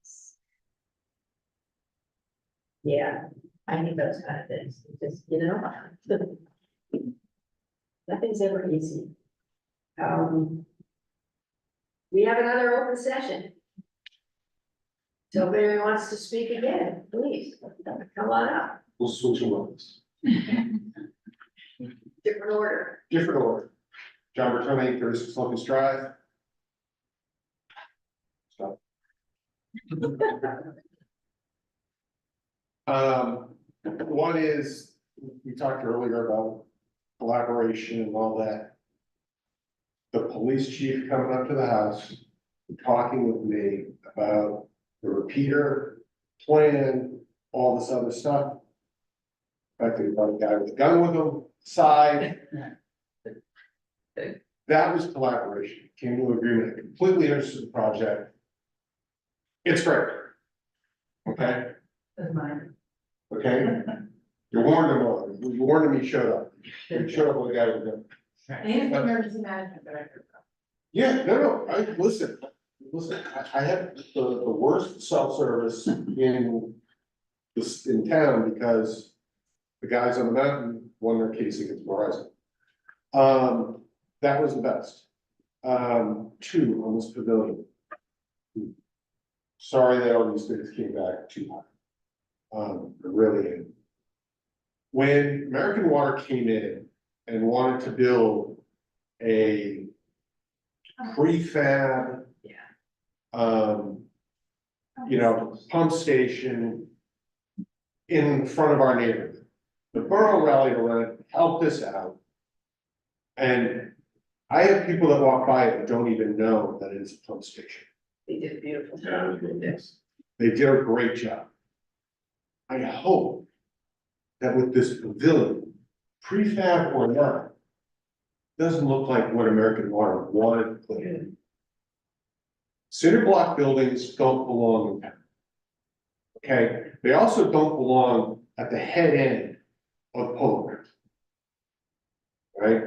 Yeah, I need those kind of things, just, you know. Nothing's ever easy. We have another open session. So if anyone wants to speak again, please, come on up, We'll switch them up. different order. Different order. John Bertoni, 36 Locust Drive. Stop. One is, we talked earlier about collaboration and all that. The police chief coming up to the house, talking with me about the repeater plan, all this other stuff. In fact, there's about a guy with a gun with him, side. That was collaboration, came to an agreement, completely understood the project. It's great. Okay, That's mine. okay? You warned him all, you warned him, he showed up. He showed up with a guy with a gun. And he's the emergency management director. Yeah, no, listen, I had the worst self-service in town because the guys on the mountain won their case against Verizon. That was the best. Two, on this pavilion. Sorry that all these things came back too high. Really. When American Water came in and wanted to build a prefab, pump station in front of our neighborhood. The borough rallied around, helped us out. And I have people that walk by it and don't even know that it is a pump station. They did a beautiful job with this. They did a great job. I hope that with this pavilion, prefab or not, doesn't look like what American Water wanted to put in. Cinder block buildings don't belong in town. Okay, they also don't belong at the head end of Polo Grounds. Right?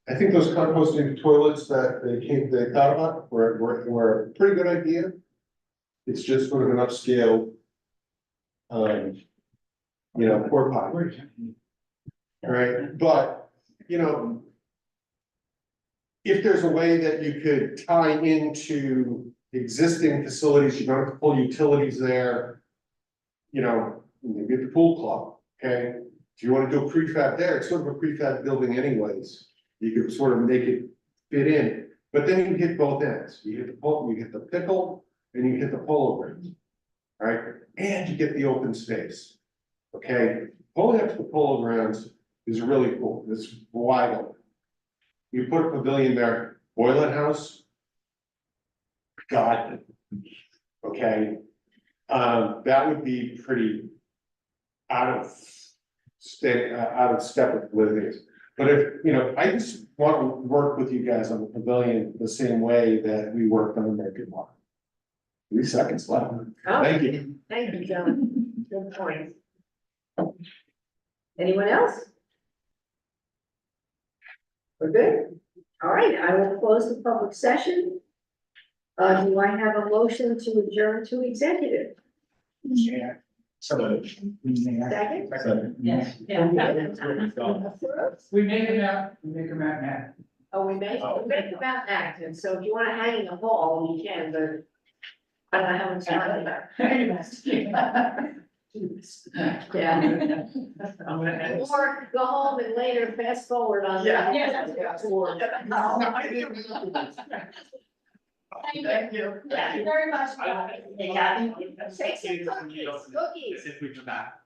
I think those composting toilets that they thought about were a pretty good idea. It's just sort of an upscale, porta potty. Right, but, if there's a way that you could tie into existing facilities, you don't have to pull utilities there. Maybe at the pool club, okay? If you wanna do a prefab there, it's sort of a prefab building anyways. You could sort of make it fit in, but then you hit both ends. You hit the pickle, and you hit the polo grounds. All right, and you get the open space. Okay, pulling up to the polo grounds is really cool. It's wide open. You put a pavilion there, boiler house. God. Okay. That would be pretty out of step with what it is. But if, I just want to work with you guys on the pavilion the same way that we worked on the American Water. 3 seconds left. Thank you. Thank you, John. Good point. Anyone else? We're good? All right, I will close the public session. Do I have a motion to adjourn to executive? Yeah. So. Second? Yes, yeah. We make them out, Matt. Oh, we make about Acton, so if you wanna hang in the hall, you can, but I don't know how much time. Yeah. I'm gonna end. Or go home and later fast forward on. Yeah. Thank you. Thank you very much. I don't- Take some cookies. If we come back.